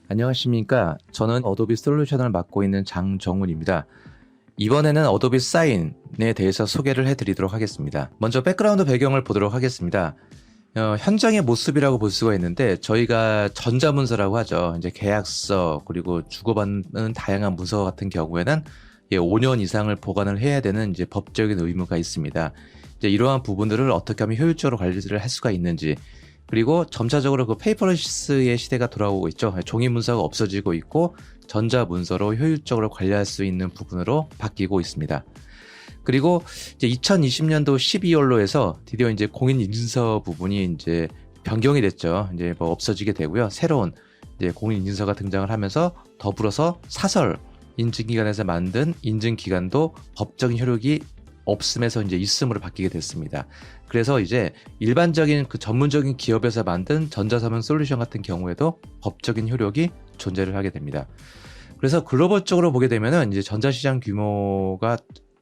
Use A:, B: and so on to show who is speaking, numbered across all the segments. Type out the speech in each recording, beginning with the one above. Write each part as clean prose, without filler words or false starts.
A: 안녕하십니까. 저는 어도비 솔루션을 맡고 있는 장정훈입니다. 이번에는 어도비 사인에 대해서 소개를 해드리도록 하겠습니다. 먼저 백그라운드 배경을 보도록 하겠습니다. 현장의 모습이라고 볼 수가 있는데 저희가 전자문서라고 하죠. 이제 계약서 그리고 주고받는 다양한 문서 같은 경우에는 5년 이상을 보관을 해야 되는 이제 법적인 의무가 있습니다. 이제 이러한 부분들을 어떻게 하면 효율적으로 관리를 할 수가 있는지, 그리고 점차적으로 그 페이퍼리스의 시대가 돌아오고 있죠. 종이 문서가 없어지고 있고 전자 문서로 효율적으로 관리할 수 있는 부분으로 바뀌고 있습니다. 그리고 이제 2020년도 12월로 해서 드디어 이제 공인인증서 부분이 이제 변경이 됐죠. 이제 뭐 없어지게 되고요. 새로운 이제 공인인증서가 등장을 하면서 더불어서 사설 인증기관에서 만든 인증기관도 법적인 효력이 없음에서 이제 있음으로 바뀌게 됐습니다. 그래서 이제 일반적인 그 전문적인 기업에서 만든 전자서명 솔루션 같은 경우에도 법적인 효력이 존재를 하게 됩니다. 그래서 글로벌적으로 보게 되면은 이제 전자시장 규모가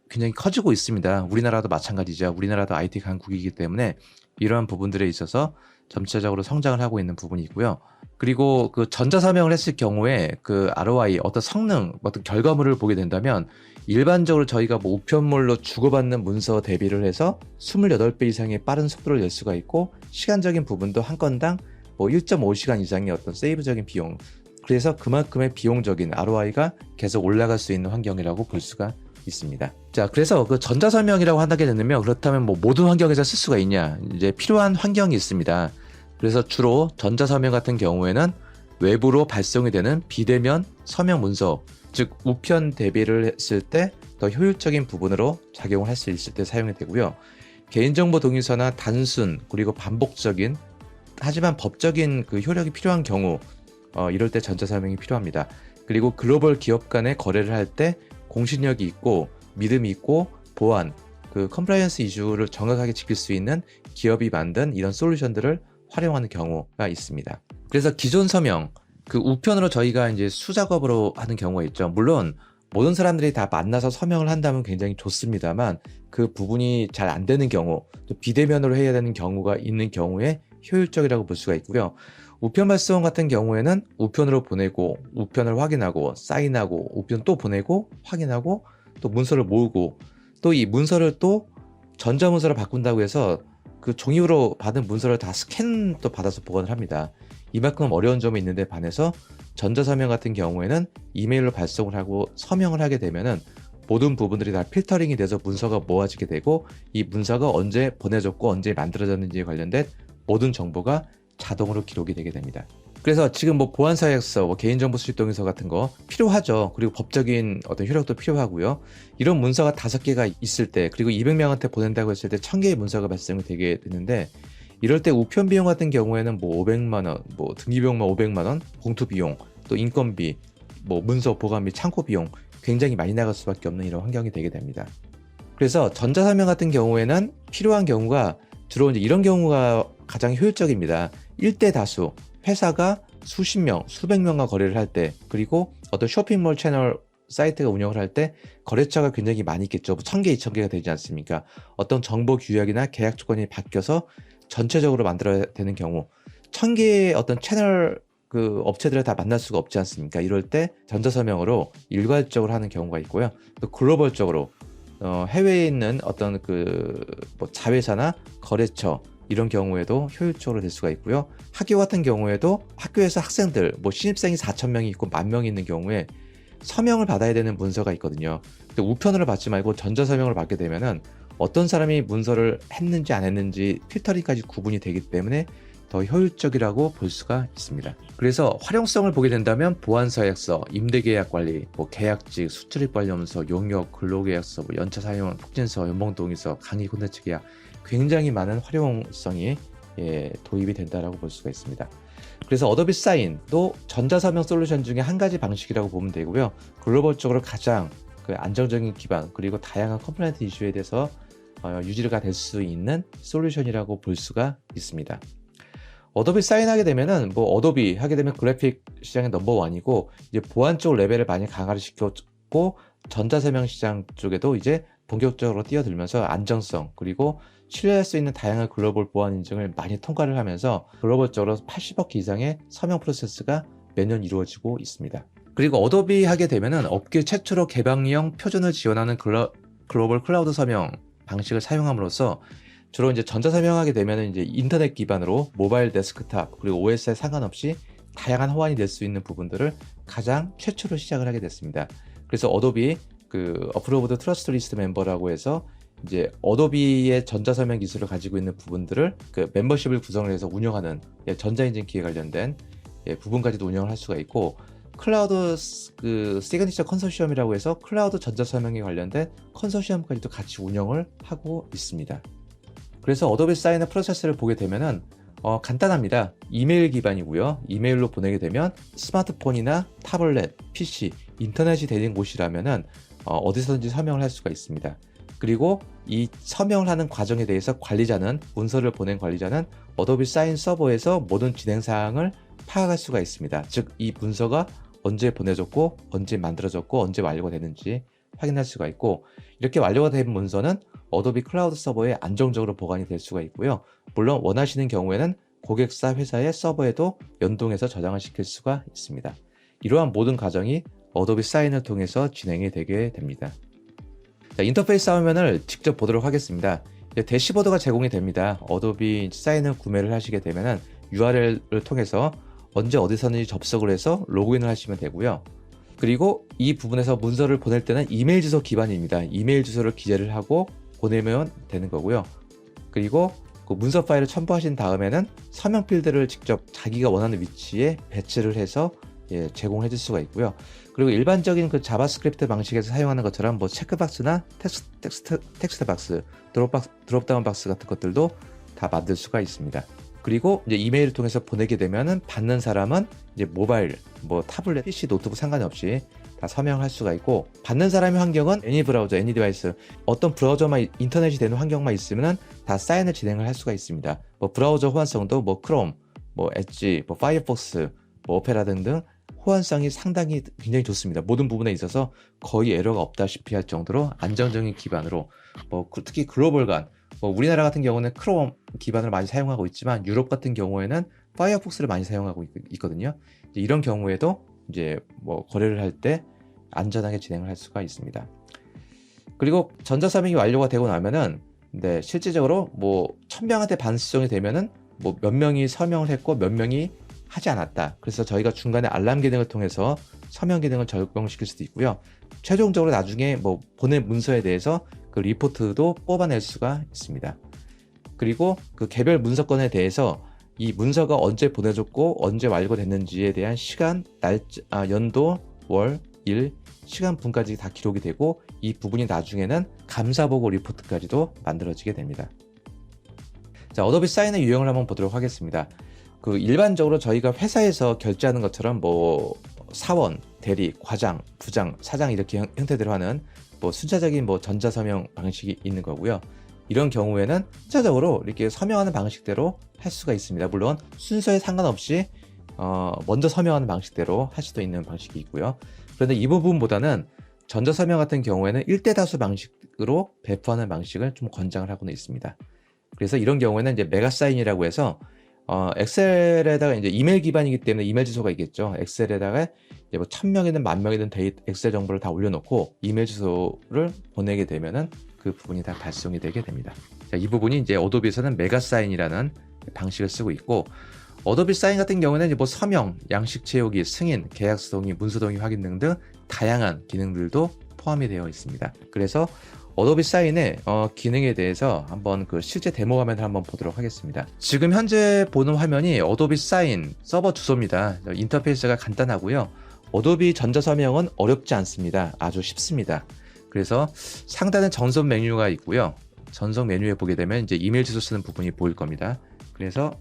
A: 굉장히 커지고 있습니다. 우리나라도 마찬가지죠. 우리나라도 IT 강국이기 때문에 이러한 부분들에 있어서 전체적으로 성장을 하고 있는 부분이고요. 그리고 그 전자서명을 했을 경우에 그 ROI, 어떤 성능, 어떤 결과물을 보게 된다면 일반적으로 저희가 뭐 우편물로 주고받는 문서 대비를 해서 28배 이상의 빠른 속도를 낼 수가 있고, 시간적인 부분도 한 건당 뭐 1.5시간 이상의 어떤 세이브적인 비용, 그래서 그만큼의 비용적인 ROI가 계속 올라갈 수 있는 환경이라고 볼 수가 있습니다. 자, 그래서 그 전자서명이라고 하게 되면 그렇다면 뭐 모든 환경에서 쓸 수가 있냐? 이제 필요한 환경이 있습니다. 그래서 주로 전자서명 같은 경우에는 외부로 발송이 되는 비대면 서명 문서, 즉 우편 대비를 했을 때 더 효율적인 부분으로 작용을 할 수 있을 때 사용이 되고요. 개인정보 동의서나 단순 그리고 반복적인 하지만 법적인 그 효력이 필요한 경우, 이럴 때 전자서명이 필요합니다. 그리고 글로벌 기업 간의 거래를 할 때 공신력이 있고 믿음이 있고 보안, 그 컴플라이언스 이슈를 정확하게 지킬 수 있는 기업이 만든 이런 솔루션들을 활용하는 경우가 있습니다. 그래서 기존 서명, 그 우편으로 저희가 이제 수작업으로 하는 경우가 있죠. 물론 모든 사람들이 다 만나서 서명을 한다면 굉장히 좋습니다만, 그 부분이 잘 안 되는 경우, 또 비대면으로 해야 되는 경우가 있는 경우에 효율적이라고 볼 수가 있고요. 우편 발송 같은 경우에는 우편으로 보내고 우편을 확인하고 사인하고 우편 또 보내고 확인하고 또 문서를 모으고, 또 이 문서를 또 전자문서로 바꾼다고 해서 그 종이로 받은 문서를 다 스캔 또 받아서 보관을 합니다. 이만큼 어려운 점이 있는데 반해서 전자서명 같은 경우에는 이메일로 발송을 하고 서명을 하게 되면은 모든 부분들이 다 필터링이 돼서 문서가 모아지게 되고, 이 문서가 언제 보내졌고 언제 만들어졌는지에 관련된 모든 정보가 자동으로 기록이 되게 됩니다. 그래서 지금 뭐 보안사약서, 뭐 개인정보 수집 동의서 같은 거 필요하죠. 그리고 법적인 어떤 효력도 필요하고요. 이런 문서가 5개가 있을 때, 그리고 200명한테 보낸다고 했을 때 1000개의 문서가 발생이 되게 되는데, 이럴 때 우편 비용 같은 경우에는 뭐 500만 원, 뭐 등기비용만 500만 원, 봉투 비용, 또 인건비, 뭐 문서 보관비, 창고 비용 굉장히 많이 나갈 수밖에 없는 이런 환경이 되게 됩니다. 그래서 전자서명 같은 경우에는 필요한 경우가 주로 이제 이런 경우가 가장 효율적입니다. 1대 다수, 회사가 수십 명, 수백 명과 거래를 할 때, 그리고 어떤 쇼핑몰 채널 사이트가 운영을 할 때 거래처가 굉장히 많이 있겠죠. 1000개, 2000개가 되지 않습니까? 어떤 정보 규약이나 계약 조건이 바뀌어서 전체적으로 만들어야 되는 경우, 1000개의 어떤 채널 그 업체들을 다 만날 수가 없지 않습니까? 이럴 때 전자서명으로 일괄적으로 하는 경우가 있고요. 또 글로벌적으로 해외에 있는 어떤 뭐 자회사나 거래처, 이런 경우에도 효율적으로 될 수가 있고요. 학교 같은 경우에도 학교에서 학생들, 뭐 신입생이 4000명이 있고 10,000명이 있는 경우에 서명을 받아야 되는 문서가 있거든요. 근데 우편으로 받지 말고 전자서명을 받게 되면은 어떤 사람이 문서를 했는지 안 했는지 필터링까지 구분이 되기 때문에 더 효율적이라고 볼 수가 있습니다. 그래서 활용성을 보게 된다면 보안서약서, 임대계약 관리, 뭐 계약직, 수출입관련서, 용역, 근로계약서, 뭐 연차 사용, 폭진서, 연봉동의서, 강의 콘텐츠 계약, 굉장히 많은 활용성이 도입이 된다라고 볼 수가 있습니다. 그래서 어도비 사인도 전자서명 솔루션 중에 한 가지 방식이라고 보면 되고요. 글로벌적으로 가장 그 안정적인 기반, 그리고 다양한 컴플라이언트 이슈에 대해서 유지가 될 수 있는 솔루션이라고 볼 수가 있습니다. 어도비 사인하게 되면은 뭐 어도비 하게 되면 그래픽 시장의 넘버원이고, 이제 보안 쪽 레벨을 많이 강화를 시켰고, 전자서명 시장 쪽에도 이제 본격적으로 뛰어들면서 안정성, 그리고 신뢰할 수 있는 다양한 글로벌 보안 인증을 많이 통과를 하면서 글로벌적으로 80억 이상의 서명 프로세스가 매년 이루어지고 있습니다. 그리고 어도비 하게 되면은 업계 최초로 개방형 표준을 지원하는 글로벌 클라우드 서명 방식을 사용함으로써 주로 이제 전자 서명하게 되면은 이제 인터넷 기반으로 모바일 데스크탑 그리고 OS에 상관없이 다양한 호환이 될 수 있는 부분들을 가장 최초로 시작을 하게 됐습니다. 그래서 어도비 그 어프로브드 트러스트 리스트 멤버라고 해서 이제 어도비의 전자서명 기술을 가지고 있는 부분들을 그 멤버십을 구성을 해서 운영하는 전자인증키에 관련된 부분까지도 운영을 할 수가 있고, 클라우드 그 시그니처 컨소시엄이라고 해서 클라우드 전자서명에 관련된 컨소시엄까지도 같이 운영을 하고 있습니다. 그래서 어도비 사인의 프로세스를 보게 되면은 간단합니다. 이메일 기반이고요. 이메일로 보내게 되면 스마트폰이나 타블렛, PC, 인터넷이 되는 곳이라면은 어디서든지 서명을 할 수가 있습니다. 그리고 이 서명을 하는 과정에 대해서 관리자는, 문서를 보낸 관리자는 어도비 사인 서버에서 모든 진행 사항을 파악할 수가 있습니다. 즉, 이 문서가 언제 보내졌고, 언제 만들어졌고, 언제 완료가 되는지 확인할 수가 있고, 이렇게 완료가 된 문서는 어도비 클라우드 서버에 안정적으로 보관이 될 수가 있고요. 물론 원하시는 경우에는 고객사 회사의 서버에도 연동해서 저장을 시킬 수가 있습니다. 이러한 모든 과정이 어도비 사인을 통해서 진행이 되게 됩니다. 자, 인터페이스 화면을 직접 보도록 하겠습니다. 대시보드가 제공이 됩니다. 어도비 사인을 구매를 하시게 되면은 URL을 통해서 언제 어디서든지 접속을 해서 로그인을 하시면 되고요. 그리고 이 부분에서 문서를 보낼 때는 이메일 주소 기반입니다. 이메일 주소를 기재를 하고 보내면 되는 거고요. 그리고 그 문서 파일을 첨부하신 다음에는 서명 필드를 직접 자기가 원하는 위치에 배치를 해서 제공해 줄 수가 있고요. 그리고 일반적인 그 자바스크립트 방식에서 사용하는 것처럼 뭐 체크박스나 텍스트 박스, 드롭다운 박스 같은 것들도 다 만들 수가 있습니다. 그리고 이제 이메일을 통해서 보내게 되면은 받는 사람은 이제 모바일, 뭐 타블렛, PC, 노트북 상관없이 다 서명할 수가 있고, 받는 사람의 환경은 애니 브라우저, 애니 디바이스, 어떤 브라우저만 인터넷이 되는 환경만 있으면은 다 사인을 진행을 할 수가 있습니다. 뭐 브라우저 호환성도 뭐 크롬, 뭐 엣지, 뭐 파이어폭스, 뭐 오페라 등등 호환성이 상당히 굉장히 좋습니다. 모든 부분에 있어서 거의 에러가 없다시피 할 정도로 안정적인 기반으로, 뭐 특히 글로벌 간, 뭐 우리나라 같은 경우는 크롬 기반을 많이 사용하고 있지만 유럽 같은 경우에는 파이어폭스를 많이 사용하고 있거든요. 이런 경우에도 이제 뭐 거래를 할 때 안전하게 진행을 할 수가 있습니다. 그리고 전자서명이 완료가 되고 나면은 실질적으로 뭐 1000명한테 반수정이 되면은 뭐 몇 명이 서명을 했고 몇 명이 하지 않았다. 그래서 저희가 중간에 알람 기능을 통해서 서명 기능을 적용시킬 수도 있고요. 최종적으로 나중에 뭐 보낸 문서에 대해서 그 리포트도 뽑아낼 수가 있습니다. 그리고 그 개별 문서건에 대해서 이 문서가 언제 보내졌고 언제 완료됐는지에 대한 시간, 연도, 월, 일, 시간, 분까지 다 기록이 되고, 이 부분이 나중에는 감사보고 리포트까지도 만들어지게 됩니다. 자, 어도비 사인의 유형을 한번 보도록 하겠습니다. 그 일반적으로 저희가 회사에서 결제하는 것처럼 뭐 사원, 대리, 과장, 부장, 사장 이렇게 형태대로 하는 뭐 순차적인 뭐 전자서명 방식이 있는 거고요. 이런 경우에는 순차적으로 이렇게 서명하는 방식대로 할 수가 있습니다. 물론 순서에 상관없이 먼저 서명하는 방식대로 할 수도 있는 방식이 있고요. 그런데 이 부분보다는 전자서명 같은 경우에는 1대 다수 방식으로 배포하는 방식을 좀 권장을 하고는 있습니다. 그래서 이런 경우에는 이제 메가사인이라고 해서 엑셀에다가 이제 이메일 기반이기 때문에 이메일 주소가 있겠죠. 엑셀에다가 이제 뭐 1000명이든 10,000명이든 엑셀 정보를 다 올려놓고 이메일 주소를 보내게 되면은 그 부분이 다 발송이 되게 됩니다. 자, 이 부분이 이제 어도비에서는 메가사인이라는 방식을 쓰고 있고, 어도비 사인 같은 경우는 이제 뭐 서명, 양식 채우기, 승인, 계약서 동의, 문서 동의 확인 등등 다양한 기능들도 포함이 되어 있습니다. 그래서 어도비 사인의 기능에 대해서 한번 그 실제 데모 화면을 한번 보도록 하겠습니다. 지금 현재 보는 화면이 어도비 사인 서버 주소입니다. 인터페이스가 간단하고요. 어도비 전자서명은 어렵지 않습니다. 아주 쉽습니다. 그래서 상단에 전송 메뉴가 있고요. 전송 메뉴에 보게 되면 이제 이메일 주소 쓰는 부분이 보일 겁니다. 그래서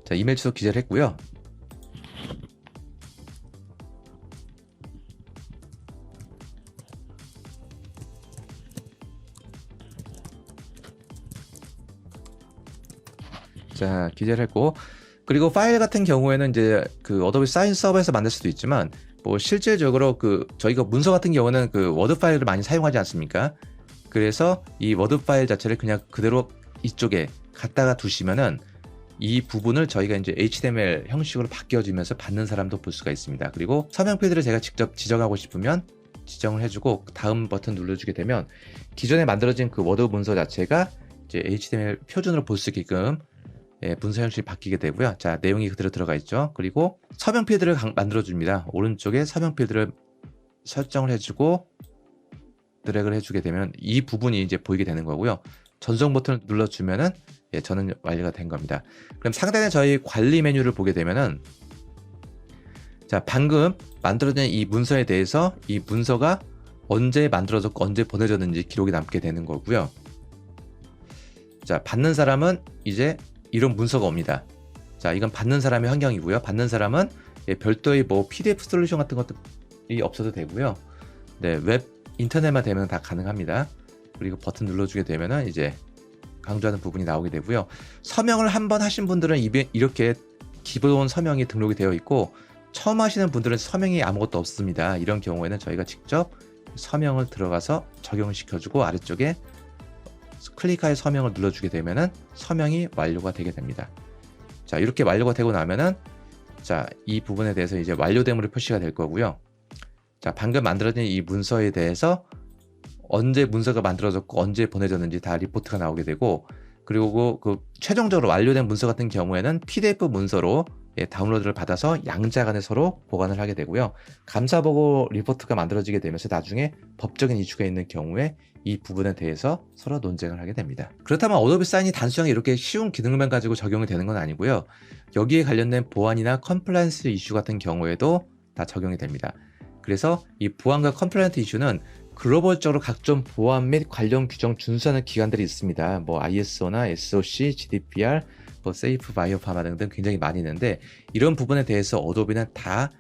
A: 자, 이메일 주소 기재를 했고요. 자, 기재를 했고, 그리고 파일 같은 경우에는 이제 그 어도비 사인 서버에서 만들 수도 있지만, 뭐 실질적으로 그 저희가 문서 같은 경우는 그 워드 파일을 많이 사용하지 않습니까? 그래서 이 워드 파일 자체를 그냥 그대로 이쪽에 갖다가 두시면은 이 부분을 저희가 이제 HTML 형식으로 바뀌어지면서 받는 사람도 볼 수가 있습니다. 그리고 서명 필드를 제가 직접 지정하고 싶으면 지정을 해주고 다음 버튼 눌러주게 되면 기존에 만들어진 그 워드 문서 자체가 이제 HTML 표준으로 볼 수 있게끔 문서 형식이 바뀌게 되고요. 자, 내용이 그대로 들어가 있죠. 그리고 서명 필드를 만들어줍니다. 오른쪽에 서명 필드를 설정을 해주고 드래그를 해주게 되면 이 부분이 이제 보이게 되는 거고요. 전송 버튼을 눌러주면은 저는 완료가 된 겁니다. 그럼 상단에 저희 관리 메뉴를 보게 되면은 자, 방금 만들어진 이 문서에 대해서 이 문서가 언제 만들어졌고 언제 보내졌는지 기록이 남게 되는 거고요. 자, 받는 사람은 이제 이런 문서가 옵니다. 자, 이건 받는 사람의 환경이고요. 받는 사람은 별도의 뭐 PDF 솔루션 같은 것들이 없어도 되고요. 네, 웹 인터넷만 되면 다 가능합니다. 그리고 버튼 눌러주게 되면은 이제 강조하는 부분이 나오게 되고요. 서명을 한번 하신 분들은 이렇게 기본 서명이 등록이 되어 있고 처음 하시는 분들은 서명이 아무것도 없습니다. 이런 경우에는 저희가 직접 서명을 들어가서 적용을 시켜주고 아래쪽에 클릭하여 서명을 눌러주게 되면은 서명이 완료가 되게 됩니다. 자, 이렇게 완료가 되고 나면은 자, 이 부분에 대해서 이제 완료됨으로 표시가 될 거고요. 자, 방금 만들어진 이 문서에 대해서 언제 문서가 만들어졌고 언제 보내졌는지 다 리포트가 나오게 되고 그리고 그 최종적으로 완료된 문서 같은 경우에는 PDF 문서로 다운로드를 받아서 양자 간에 서로 보관을 하게 되고요. 감사보고 리포트가 만들어지게 되면서 나중에 법적인 이슈가 있는 경우에 이 부분에 대해서 서로 논쟁을 하게 됩니다. 그렇다면 어도비 사인이 단순하게 이렇게 쉬운 기능만 가지고 적용이 되는 건 아니고요. 여기에 관련된 보안이나 컴플라이언스 이슈 같은 경우에도 다 적용이 됩니다. 그래서 이 보안과 컴플라이언스 이슈는 글로벌적으로 각종 보안 및 관련 규정 준수하는 기관들이 있습니다. 뭐 ISO나 SOC, GDPR, 뭐 세이프 바이오파마 등등 굉장히 많이 있는데 이런 부분에 대해서 어도비는 다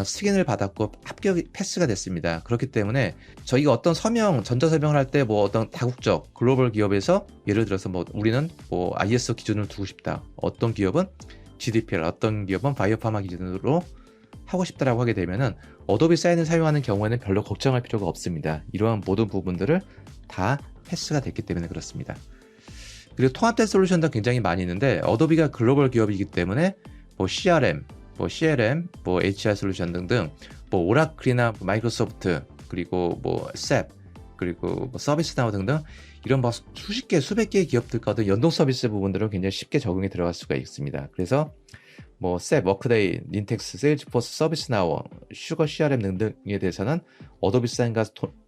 A: 승인을 받았고 합격 패스가 됐습니다. 그렇기 때문에 저희가 어떤 서명, 전자서명을 할 때 뭐 어떤 다국적 글로벌 기업에서 예를 들어서 뭐 우리는 뭐 ISO 기준을 두고 싶다. 어떤 기업은 GDPR, 어떤 기업은 바이오파마 기준으로 하고 싶다라고 하게 되면은 어도비 사인을 사용하는 경우에는 별로 걱정할 필요가 없습니다. 이러한 모든 부분들을 다 패스가 됐기 때문에 그렇습니다. 그리고 통합된 솔루션도 굉장히 많이 있는데 어도비가 글로벌 기업이기 때문에 뭐 CRM, 뭐 CLM, 뭐 HR 솔루션 등등 뭐 오라클이나 마이크로소프트 그리고 뭐 SAP 그리고 뭐 서비스나우 등등 이런 뭐 수십 개, 수백 개의 기업들과도 연동 서비스 부분들은 굉장히 쉽게 적용이 들어갈 수가 있습니다. 그래서 뭐 SAP, 워크데이, 닌텍스, 세일즈포스, 서비스나우, 슈거 CRM 등등에 대해서는 어도비 사인과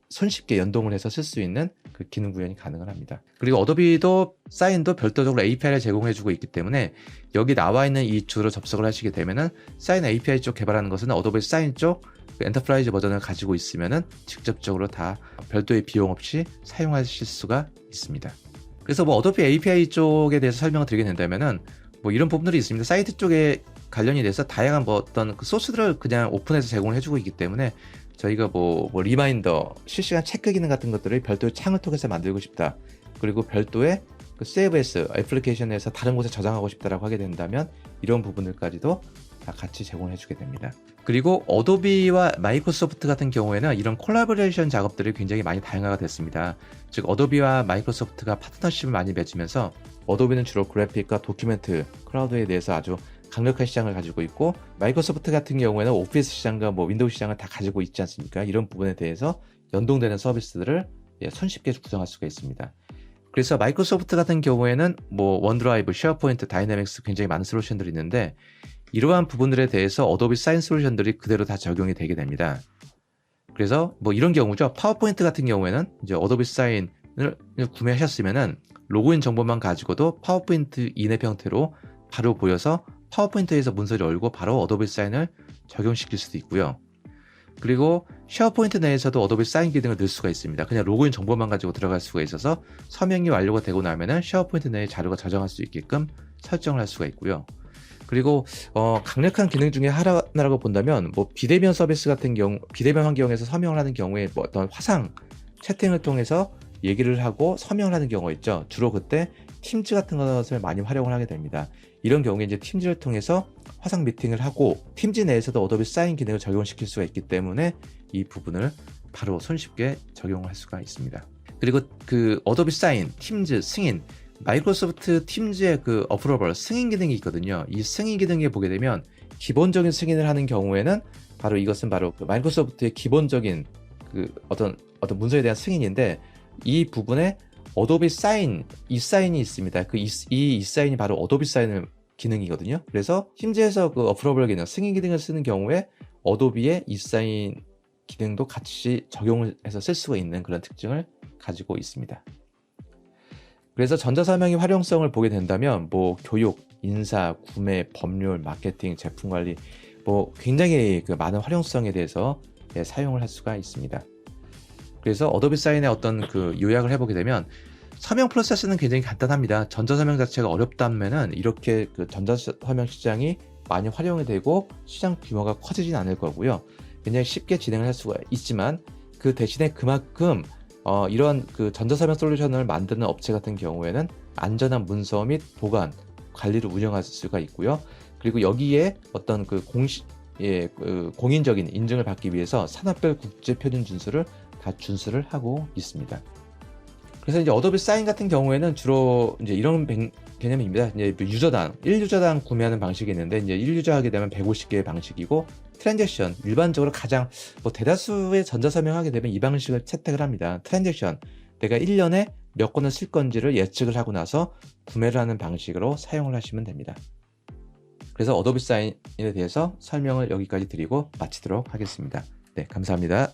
A: 손쉽게 연동을 해서 쓸 수 있는 그 기능 구현이 가능을 합니다. 그리고 어도비도 사인도 별도적으로 API를 제공해주고 있기 때문에 여기 나와 있는 이 주로 접속을 하시게 되면은 사인 API 쪽 개발하는 것은 어도비 사인 쪽 엔터프라이즈 버전을 가지고 있으면은 직접적으로 다 별도의 비용 없이 사용하실 수가 있습니다. 그래서 뭐 어도비 API 쪽에 대해서 설명을 드리게 된다면은 뭐 이런 부분들이 있습니다. 사이트 쪽에 관련이 돼서 다양한 뭐 어떤 그 소스들을 그냥 오픈해서 제공을 해주고 있기 때문에 저희가 뭐 리마인더, 실시간 체크 기능 같은 것들을 별도의 창을 통해서 만들고 싶다. 그리고 별도의 그 세이브에스 애플리케이션에서 다른 곳에 저장하고 싶다라고 하게 된다면 이런 부분들까지도 다 같이 제공해주게 됩니다. 그리고 어도비와 마이크로소프트 같은 경우에는 이런 콜라보레이션 작업들이 굉장히 많이 다양화가 됐습니다. 즉 어도비와 마이크로소프트가 파트너십을 많이 맺으면서 어도비는 주로 그래픽과 도큐멘트, 클라우드에 대해서 아주 강력한 시장을 가지고 있고 마이크로소프트 같은 경우에는 오피스 시장과 뭐 윈도우 시장을 다 가지고 있지 않습니까? 이런 부분에 대해서 연동되는 서비스들을 손쉽게 구성할 수가 있습니다. 그래서 마이크로소프트 같은 경우에는 뭐 원드라이브, 쉐어포인트, 다이내믹스 굉장히 많은 솔루션들이 있는데 이러한 부분들에 대해서 어도비 사인 솔루션들이 그대로 다 적용이 되게 됩니다. 그래서 뭐 이런 경우죠. 파워포인트 같은 경우에는 이제 어도비 사인을 구매하셨으면은 로그인 정보만 가지고도 파워포인트 인앱 형태로 바로 보여서 파워포인트에서 문서를 열고 바로 어도비 사인을 적용시킬 수도 있고요. 그리고 쉐어포인트 내에서도 어도비 사인 기능을 넣을 수가 있습니다. 그냥 로그인 정보만 가지고 들어갈 수가 있어서 서명이 완료가 되고 나면은 쉐어포인트 내에 자료가 저장할 수 있게끔 설정을 할 수가 있고요. 그리고 강력한 기능 중에 하나라고 본다면 뭐 비대면 서비스 같은 경우, 비대면 환경에서 서명을 하는 경우에 뭐 어떤 화상 채팅을 통해서 얘기를 하고 서명을 하는 경우가 있죠. 주로 그때 팀즈 같은 것을 많이 활용을 하게 됩니다. 이런 경우에 이제 팀즈를 통해서 화상 미팅을 하고 팀즈 내에서도 어도비 사인 기능을 적용시킬 수가 있기 때문에 이 부분을 바로 손쉽게 적용할 수가 있습니다. 그리고 그 어도비 사인, 팀즈, 승인 마이크로소프트 팀즈의 그 어프로벌 승인 기능이 있거든요. 이 승인 기능에 보게 되면 기본적인 승인을 하는 경우에는 바로 이것은 바로 그 마이크로소프트의 기본적인 그 어떤 문서에 대한 승인인데, 이 부분에 어도비 사인, 이 사인이 있습니다. 이 사인이 바로 어도비 사인을 기능이거든요. 그래서 팀즈에서 그 어프로벌 기능, 승인 기능을 쓰는 경우에 어도비의 이 사인 기능도 같이 적용을 해서 쓸 수가 있는 그런 특징을 가지고 있습니다. 그래서 전자서명의 활용성을 보게 된다면 뭐 교육, 인사, 구매, 법률, 마케팅, 제품 관리, 뭐 굉장히 그 많은 활용성에 대해서 사용을 할 수가 있습니다. 그래서 어도비 사인의 어떤 그 요약을 해보게 되면, 서명 프로세스는 굉장히 간단합니다. 전자서명 자체가 어렵다면은 이렇게 그 전자서명 시장이 많이 활용이 되고 시장 규모가 커지진 않을 거고요. 굉장히 쉽게 진행을 할 수가 있지만, 그 대신에 그만큼 이런 그 전자서명 솔루션을 만드는 업체 같은 경우에는 안전한 문서 및 보관, 관리를 운영할 수가 있고요. 그리고 여기에 어떤 그 공인적인 인증을 받기 위해서 산업별 국제 표준 준수를 다 준수를 하고 있습니다. 그래서 이제 어도비 사인 같은 경우에는 주로 이제 이런 개념입니다. 이제 유저당, 1유저당 구매하는 방식이 있는데, 이제 1유저 하게 되면 150개의 방식이고, 트랜잭션, 일반적으로 가장 뭐 대다수의 전자서명하게 되면 이 방식을 채택을 합니다. 트랜잭션, 내가 1년에 몇 건을 쓸 건지를 예측을 하고 나서 구매를 하는 방식으로 사용을 하시면 됩니다. 그래서 어도비 사인에 대해서 설명을 여기까지 드리고 마치도록 하겠습니다. 네, 감사합니다.